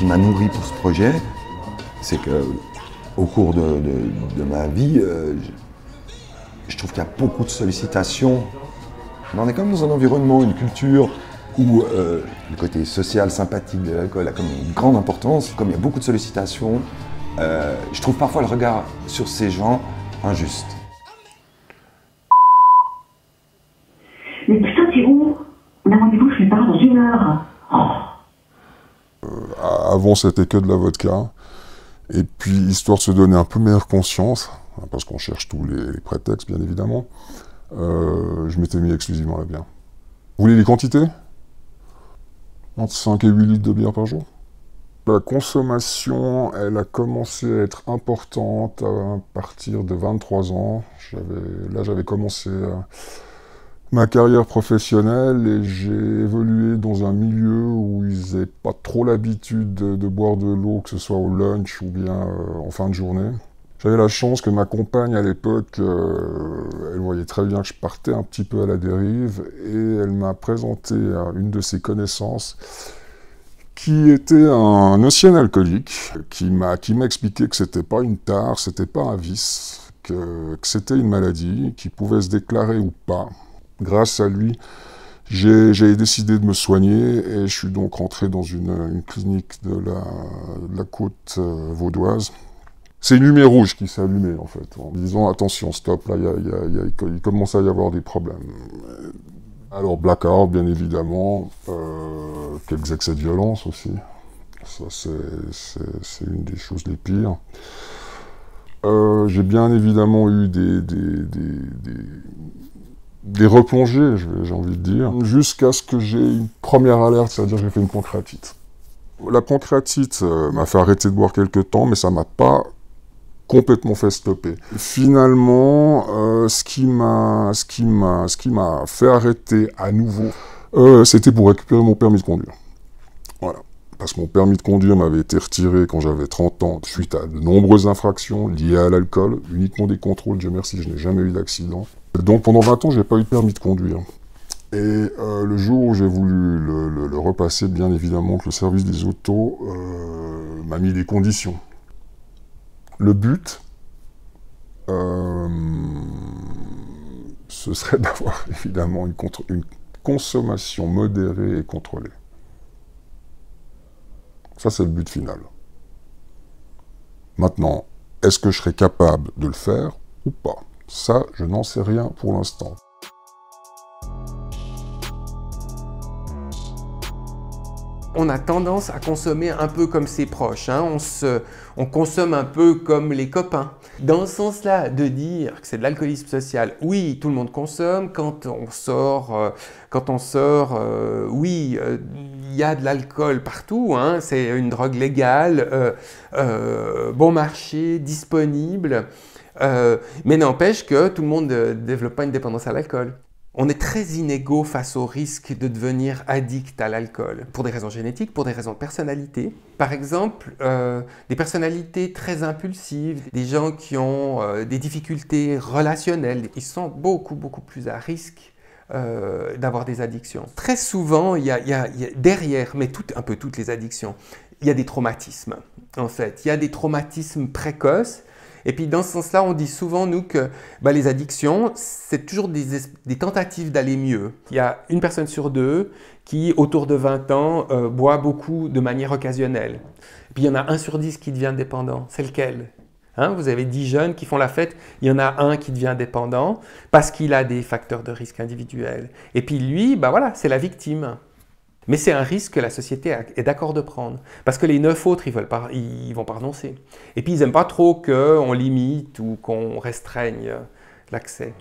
qui m'a nourri pour ce projet, c'est que au cours de ma vie, je trouve qu'il y a beaucoup de sollicitations. On est comme dans un environnement, une culture où le côté social, sympathique de l'alcool a comme une grande importance. Comme il y a beaucoup de sollicitations, je trouve parfois le regard sur ces gens injuste. Mais putain, c'est où? On a rendez-vous chez mes parents dans 1 heure. Avant, c'était que de la vodka. Et puis, histoire de se donner un peu meilleure conscience, parce qu'on cherche tous les prétextes, bien évidemment, je m'étais mis exclusivement à la bière. Vous voulez les quantités? Entre 5 et 8 litres de bière par jour. La consommation, elle a commencé à être importante à partir de 23 ans. Là, j'avais commencé ma carrière professionnelle et j'ai évolué dans un milieu où ils n'avaient pas trop l'habitude de boire de l'eau, que ce soit au lunch ou bien en fin de journée. J'avais la chance que ma compagne à l'époque, elle voyait très bien que je partais un petit peu à la dérive et elle m'a présenté à une de ses connaissances qui était un ancien alcoolique, qui m'a expliqué que c'était pas une tare, c'était pas un vice, que c'était une maladie qui pouvait se déclarer ou pas. Grâce à lui, j'ai décidé de me soigner et je suis donc rentré dans une clinique de la côte vaudoise. C'est une lumière rouge qui s'est allumée en fait, en disant attention, stop, là il commence à y avoir des problèmes. Alors blackout bien évidemment, quelques excès de violence aussi, ça c'est une des choses les pires. J'ai bien évidemment eu des replongées, j'ai envie de dire, jusqu'à ce que j'ai une première alerte, c'est-à-dire que j'ai fait une pancréatite. La pancréatite m'a fait arrêter de boire quelques temps, mais ça m'a pas complètement fait stopper. Finalement, ce qui m'a fait arrêter à nouveau, c'était pour récupérer mon permis de conduire. Voilà. Parce que mon permis de conduire m'avait été retiré quand j'avais 30 ans, suite à de nombreuses infractions liées à l'alcool, uniquement des contrôles, Dieu merci, je n'ai jamais eu d'accident. Donc pendant 20 ans, je n'ai pas eu de permis de conduire. Et le jour où j'ai voulu le repasser, bien évidemment que le service des autos m'a mis des conditions. Le but, ce serait d'avoir évidemment une consommation modérée et contrôlée. Ça, c'est le but final. Maintenant, est-ce que je serai capable de le faire ou pas? Ça, je n'en sais rien pour l'instant. On a tendance à consommer un peu comme ses proches, hein. On consomme un peu comme les copains. Dans ce sens-là, de dire que c'est de l'alcoolisme social, oui, tout le monde consomme, quand on sort, oui, il y a de l'alcool partout, hein. C'est une drogue légale, bon marché, disponible, mais n'empêche que tout le monde ne développe pas une dépendance à l'alcool. On est très inégaux face au risque de devenir addict à l'alcool, pour des raisons génétiques, pour des raisons de personnalité. Par exemple, des personnalités très impulsives, des gens qui ont des difficultés relationnelles, ils sont beaucoup plus à risque d'avoir des addictions. Très souvent, il y a derrière, mais un peu toutes les addictions, il y a des traumatismes, en fait. Il y a des traumatismes précoces. Et puis dans ce sens-là, on dit souvent, nous, que les addictions, c'est toujours des tentatives d'aller mieux. Il y a une personne sur deux qui, autour de 20 ans, boit beaucoup de manière occasionnelle. Et puis il y en a 1 sur 10 qui devient dépendant. C'est lequel? Hein, vous avez 10 jeunes qui font la fête, il y en a un qui devient dépendant parce qu'il a des facteurs de risque individuels. Et puis lui, voilà, c'est la victime. Mais c'est un risque que la société est d'accord de prendre. Parce que les 9 autres, ils vont pas renoncer. Et puis, ils n'aiment pas trop qu'on limite ou qu'on restreigne l'accès.